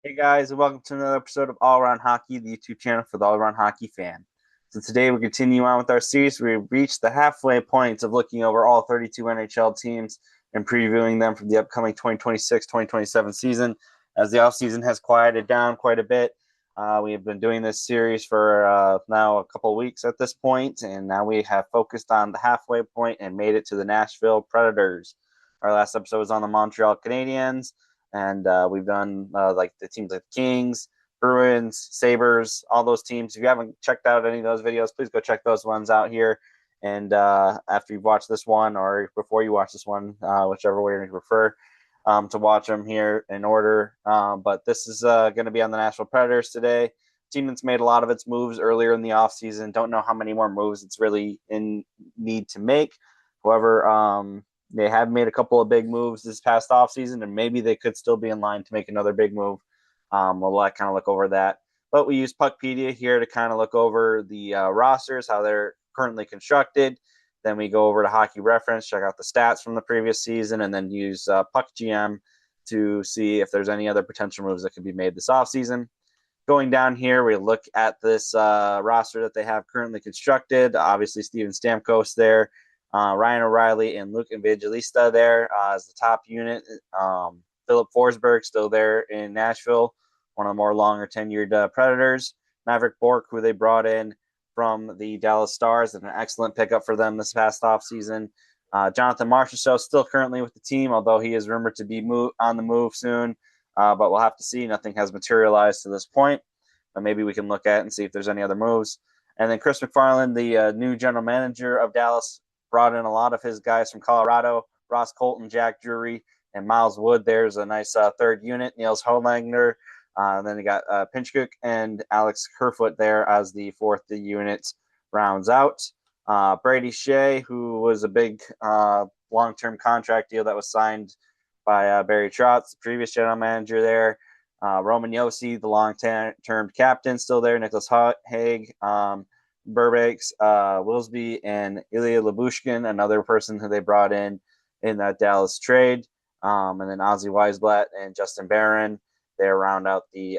Hey guys, and welcome to another episode of All Around Hockey, the YouTube channel for the All Around Hockey fan. So today we continue on with our series. We've reached the halfway point of looking over all 32 NHL teams and previewing them for the upcoming 2026-2027 season. As the offseason has quieted down quite a bit, we have been doing this series for now a couple of weeks at this point, and now we have focused on the halfway point and made it to the Nashville Predators. Our last episode was on the Montreal Canadiens, and we've done like the teams like the Kings, Bruins, Sabres, all those teams. If you haven't checked out any of those videos, please go check those ones out here. And after you've watched this one, or before you watch this one, whichever way you prefer, to watch them here in order. But this is going to be on the Nashville Predators today. Team that's made a lot of its moves earlier in the offseason. Don't know how many more moves it's really in need to make. However, they have made a couple of big moves this past offseason, and maybe they could still be in line to make another big move. We'll kind of look over that. But we use Puckpedia here to kind of look over the rosters, how they're currently constructed. Then we go over to Hockey Reference, check out the stats from the previous season, and then use PuckGM to see if there's any other potential moves that could be made this offseason. Going down here, we look at this roster that they have currently constructed. Obviously, Steven Stamkos there, Ryan O'Reilly and Luke Evangelista there as the top unit. Philip Forsberg still there in Nashville, one of the more longer tenured Predators. Maverick Bourque, who they brought in from the Dallas Stars, and an excellent pickup for them this past offseason. Jonathan Marchessault still currently with the team, although he is rumored to be on the move soon. But we'll have to see. Nothing has materialized to this point. But maybe we can look at it and see if there's any other moves. And then Chris MacFarland, the new general manager of Dallas, brought in a lot of his guys from Colorado, Ross Colton, Jack Drury, and Miles Wood. There's a nice third unit, Niels Holagner. Then you got Pinchuk and Alex Kerfoot there as the fourth unit rounds out. Brady Shea, who was a big long-term contract deal that was signed by Barry Trotz, the previous general manager there. Roman Yossi, the long-term captain, still there. Nicholas Haig, Burbanks, Willsby, and Ilya Labushkin, another person who they brought in that Dallas trade. And then Ozzy Weisblatt and Justin Barron. They round out the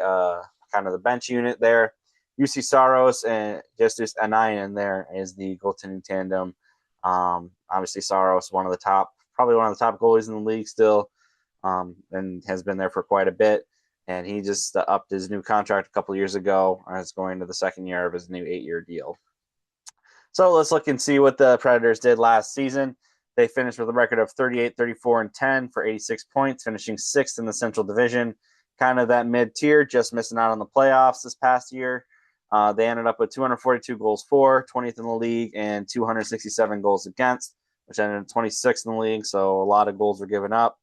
kind of the bench unit there. UC Saros and Justus Anayan there is the goaltending tandem. Obviously, Saros, probably one of the top goalies in the league still, and has been there for quite a bit. And he just upped his new contract a couple years ago. It's going to the second year of his new 8-year deal. So let's look and see what the Predators did last season. They finished with a record of 38, 34, and 10 for 86 points, finishing sixth in the Central Division. Kind of that mid-tier, just missing out on the playoffs this past year. They ended up with 242 goals for, 20th in the league, and 267 goals against, which ended 26th in the league. So a lot of goals were given up.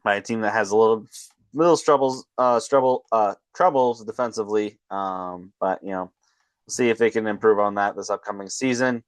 By a team that has a little troubles defensively. But we'll see if they can improve on that this upcoming season.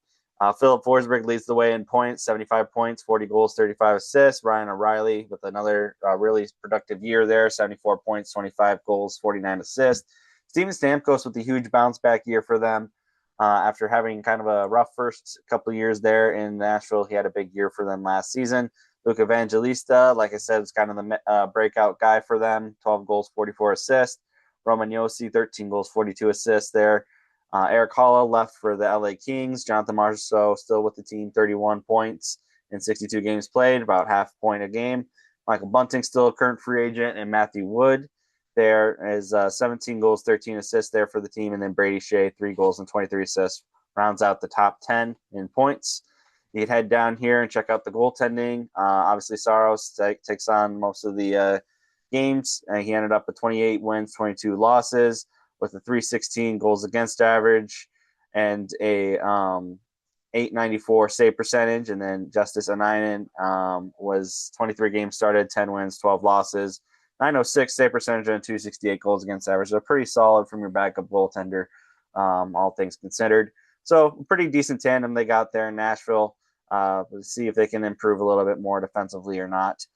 Philip Forsberg leads the way in points, 75 points, 40 goals, 35 assists. Ryan O'Reilly with another really productive year there, 74 points, 25 goals, 49 assists. Steven Stamkos with a huge bounce back year for them. After having kind of a rough first couple of years there in Nashville, he had a big year for them last season. Luke Evangelista, like I said, is kind of the breakout guy for them. 12 goals, 44 assists. Roman Yossi, 13 goals, 42 assists there. Eric Halla left for the LA Kings. Jonathan Marchessault still with the team, 31 points in 62 games played, about half a point a game. Michael Bunting still a current free agent, and Matthew Wood there is 17 goals, 13 assists there for the team. And then Brady Shea, 3 goals and 23 assists, rounds out the top 10 in points. You can head down here and check out the goaltending. Obviously, Saros takes on most of the games. He ended up with 28 wins, 22 losses, with a 316 goals against average and a 894 save percentage. And then Justus Anainen was 23 games started, 10 wins, 12 losses, 906 save percentage, and 268 goals against average. So pretty solid from your backup goaltender, all things considered. So pretty decent tandem they got there in Nashville. We'll see if they can improve a little bit more defensively or not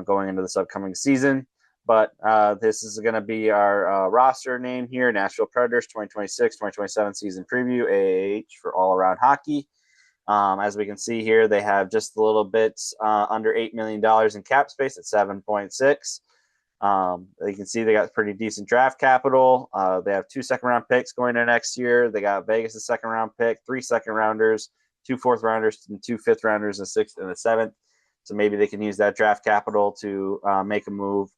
going into this upcoming season. But this is going to be our roster name here, Nashville Predators 2026-2027 season preview, AAH for All Around Hockey. As we can see here, they have just a little bit under $8 million in cap space at 7.6. You can see they got pretty decent draft capital. They have 2 second-round picks going into next year. They got Vegas' second-round pick, 3 second-rounders, 2 fourth-rounders, and 2 fifth-rounders, a sixth and a seventh. So maybe they can use that draft capital to make a move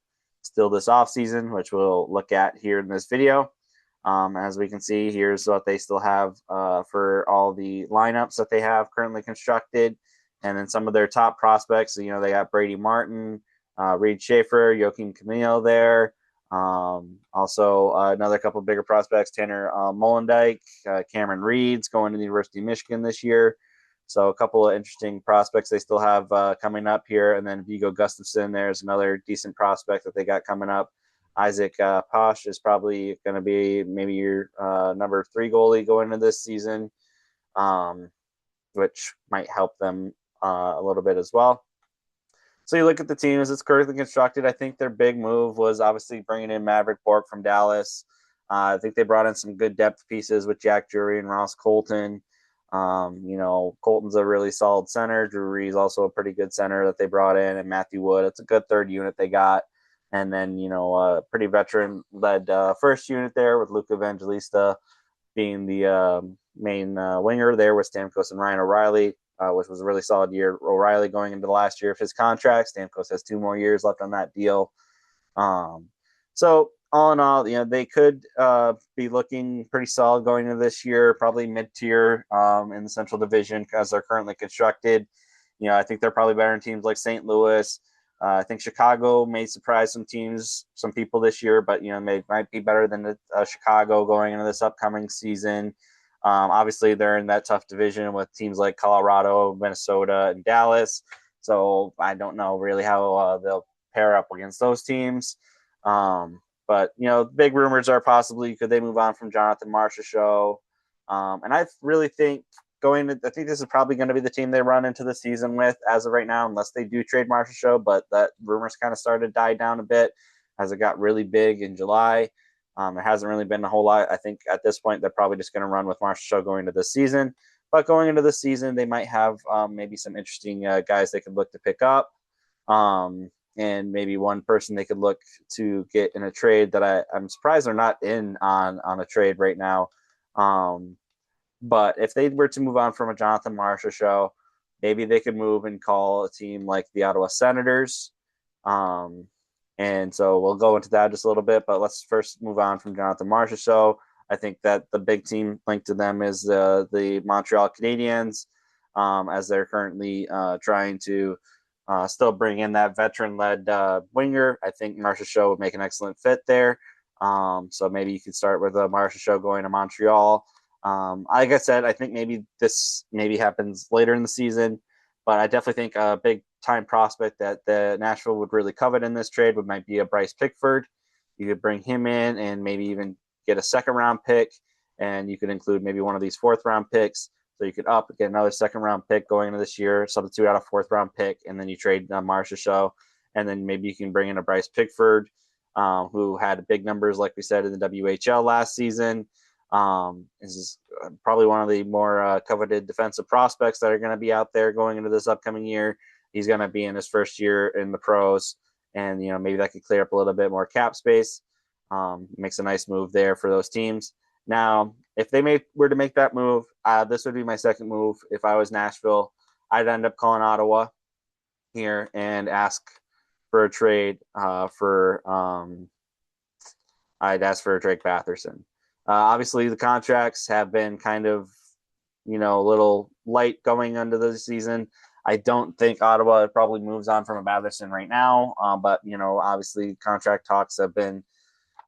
still this offseason, which we'll look at here in this video. As we can see, here's what they still have for all the lineups that they have currently constructed. And then some of their top prospects, they got Brady Martin, Reed Schaefer, Joakim Camille there. Also, another couple of bigger prospects, Tanner Mollendijk, Cameron Reed's going to the University of Michigan this year. So a couple of interesting prospects they still have coming up here. And then Viggo Gustafsson, there's another decent prospect that they got coming up. Isaac Posh is probably going to be maybe your number 3 goalie going into this season, which might help them a little bit as well. So you look at the team as it's currently constructed. I think their big move was obviously bringing in Maverick Bourque from Dallas. I think they brought in some good depth pieces with Jack Drury and Ross Colton. Colton's a really solid center. Drury's also a pretty good center that they brought in, and Matthew Wood. It's a good third unit they got. And then, a pretty veteran-led first unit there with Luca Evangelista being the main winger there with Stamkos and Ryan O'Reilly, which was a really solid year. O'Reilly going into the last year of his contract. Stamkos has 2 more years left on that deal. So all in all, they could be looking pretty solid going into this year, probably mid-tier in the Central Division as they're currently constructed. I think they're probably better than teams like St. Louis. I think Chicago may surprise some people this year, but might be better than Chicago going into this upcoming season. Obviously, they're in that tough division with teams like Colorado, Minnesota, and Dallas. So I don't know really how they'll pair up against those teams. But big rumors are possibly could they move on from Jonathan Marchessault. And I really think I think this is probably going to be the team they run into the season with as of right now, unless they do trade Marchessault. But that rumors kind of started to die down a bit as it got really big in July. There hasn't really been a whole lot. I think at this point they're probably just going to run with Marchessault going into the season. But going into the season, they might have maybe some interesting guys they could look to pick up, and maybe one person they could look to get in a trade that I'm surprised they're not in on a trade right now. But if they were to move on from a Jonathan Marchessault, maybe they could move and call a team like the Ottawa Senators. And so we'll go into that just a little bit, but let's first move on from Jonathan Marchessault. I think that the big team linked to them is the Montreal Canadiens, as they're currently trying to still bring in that veteran-led winger. I think Marchessault would make an excellent fit there. So maybe you could start with Marchessault going to Montreal. Like I said, I think maybe this happens later in the season, but I definitely think a big time prospect that the Nashville would really covet in this trade might be a Bryce Pickford. You could bring him in and maybe even get a 2nd-round pick, and you could include maybe one of these 4th-round picks. So you could get another 2nd-round pick going into this year, substitute out a 4th-round pick, and then you trade Marchessault, and then maybe you can bring in a Bryce Pickford, who had big numbers, like we said, in the WHL last season. This is probably one of the more coveted defensive prospects that are going to be out there going into this upcoming year. He's going to be in his first year in the pros, and maybe that could clear up a little bit more cap space. Makes a nice move there for those teams. Now, if they were to make that move, this would be my second move. If I was Nashville, I'd end up calling Ottawa here and ask for a trade I'd ask for Drake Batherson. Obviously, the contracts have been kind of, a little light going into the season. I don't think Ottawa probably moves on from a Batherson right now. But, obviously contract talks have been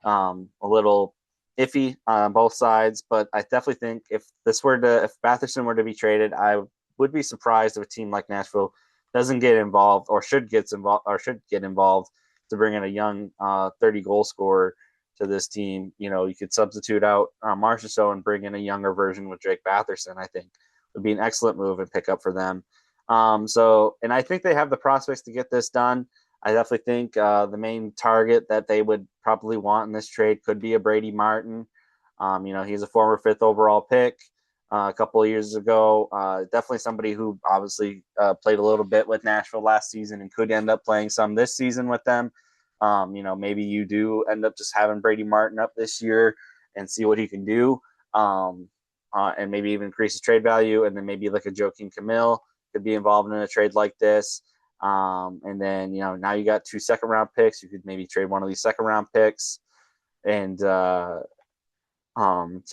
a little iffy on both sides. But I definitely think if Batherson were to be traded, I would be surprised if a team like Nashville doesn't get involved or should get involved to bring in a young 30-goal scorer to this team. You could substitute out Marchessault and bring in a younger version with Drake Batherson. I think would be an excellent move and pick up for them. And I think they have the prospects to get this done. I definitely think the main target that they would probably want in this trade could be a Brady Martin. He's a former 5th overall pick a couple of years ago. Definitely somebody who obviously played a little bit with Nashville last season and could end up playing some this season with them. Maybe you do end up just having Brady Martin up this year and see what he can do, and maybe even increase his trade value. And then maybe like a Joakim Camille could be involved in a trade like this. And then, now you got 2 second-round picks. You could maybe trade one of these second-round picks and to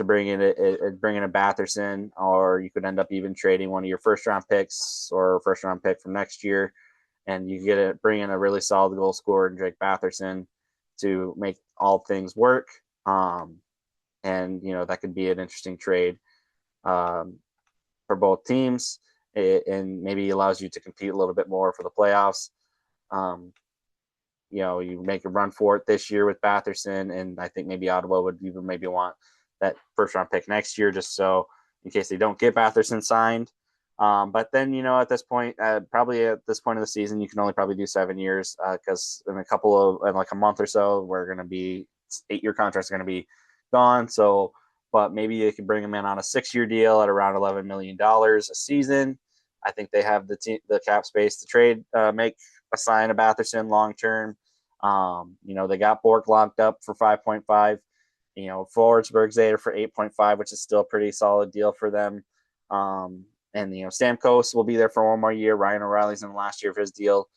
bring in a Batherson, or you could end up even trading one of your first-round picks or first-round pick from next year, and you bring in a really solid goal scorer in Drake Batherson to make all things work. And that could be an interesting trade for both teams, and maybe allows you to compete a little bit more for the playoffs. You make a run for it this year with Batherson, and I think maybe Ottawa would even maybe want that first-round pick next year, just so in case they don't get Batherson signed. But then, at this point, probably at this point of the season, you can only probably do 7 years, because in like a month or so, we're going to be 8-year contracts are going to be gone. So, but maybe you could bring him in on a 6-year deal at around $11 million a season. I think they have the cap space to trade, assign a Batherson long term. They got Bork locked up for 5.5. Forsberg's there for 8.5, which is still a pretty solid deal for them. And Stamkos will be there for one more year. Ryan O'Reilly's in the last year of his deal.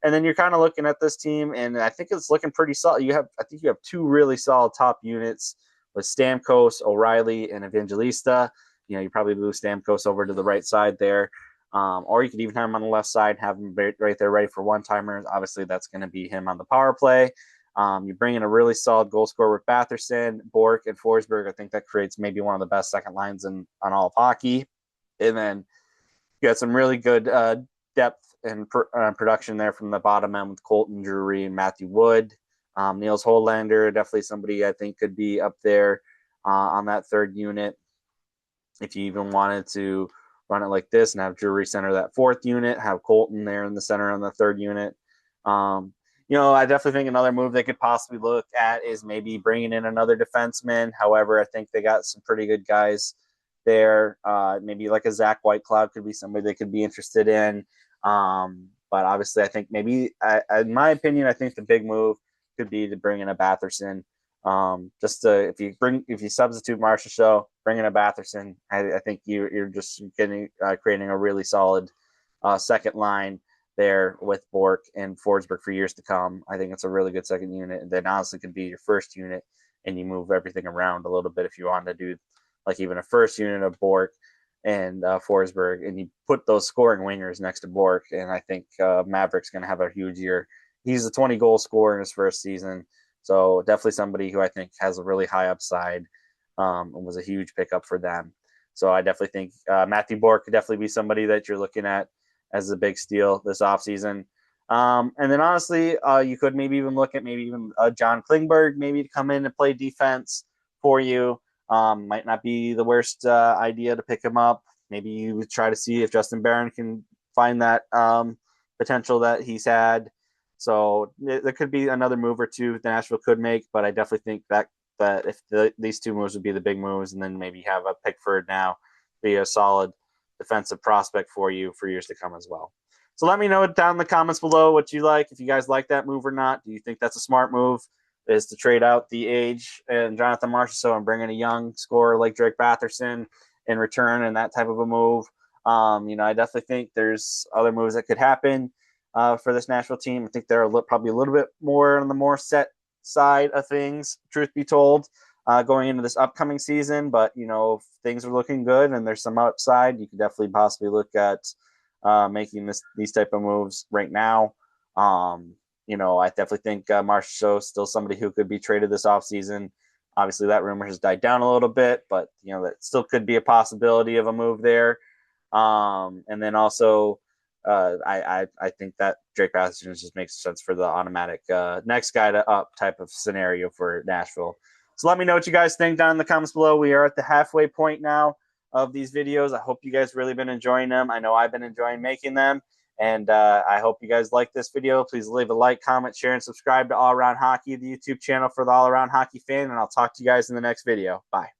And then you're kind of looking at this team, and I think it's looking pretty solid. I think you have 2 really solid top units with Stamkos, O'Reilly, and Evangelista. You probably move Stamkos over to the right side there. Or you could even have him on the left side, have him right there ready for one-timers. Obviously, that's going to be him on the power play. You bring in a really solid goal scorer with Batherson, Bork, and Forsberg. I think that creates maybe one of the best second lines on all of hockey. And then you got some really good depth and production there from the bottom end with Colton Drury and Matthew Wood. Niels Hollander, definitely somebody I think could be up there on that third unit. If you even wanted to run it like this and have Drury center that fourth unit, have Colton there in the center on the third unit. I definitely think another move they could possibly look at is maybe bringing in another defenseman. However, I think they got some pretty good guys there. Maybe like a Zach Whitecloud could be somebody they could be interested in. But obviously, I think maybe, in my opinion, I think the big move could be to bring in a Batherson. If you substitute Marchessault, bring in a Batherson, I think you're just creating a really solid second line there with Bork and Forsberg for years to come. I think it's a really good second unit, and then honestly could be your first unit, and you move everything around a little bit if you want to do like even a first unit of Bork and Forsberg, and you put those scoring wingers next to Bork, and I think Maverick's going to have a huge year. He's a 20-goal scorer in his first season, so definitely somebody who I think has a really high upside and was a huge pickup for them. So I definitely think Matthew Bork could definitely be somebody that you're looking at as a big steal this offseason. And then honestly, you could maybe even look at John Klingberg maybe to come in and play defense for you. Might not be the worst idea to pick him up. Maybe you would try to see if Justin Barron can find that potential that he's had. So there could be another move or two that Nashville could make, but I definitely think that if these 2 moves would be the big moves, and then maybe have a Pickford now be a solid defensive prospect for you for years to come as well. So let me know down in the comments below what you like, if you guys like that move or not. Do you think that's a smart move, is to trade out the age and Jonathan Marchessault and bring in a young scorer like Drake Batherson in return, and that type of a move? I definitely think there's other moves that could happen for this Nashville team. I think they're probably a little bit more on the more set side of things, truth be told, going into this upcoming season. But, if things are looking good and there's some upside, you could definitely possibly look at making these type of moves right now. I definitely think Marchessault is still somebody who could be traded this offseason. Obviously, that rumor has died down a little bit, but, that still could be a possibility of a move there. And then also, I think that Drake Batherson just makes sense for the automatic next guy to up type of scenario for Nashville. So let me know what you guys think down in the comments below. We are at the halfway point now of these videos. I hope you guys really been enjoying them. I know I've been enjoying making them, and I hope you guys like this video. Please leave a like, comment, share, and subscribe to All Around Hockey, the YouTube channel for the All Around Hockey fan, and I'll talk to you guys in the next video. Bye.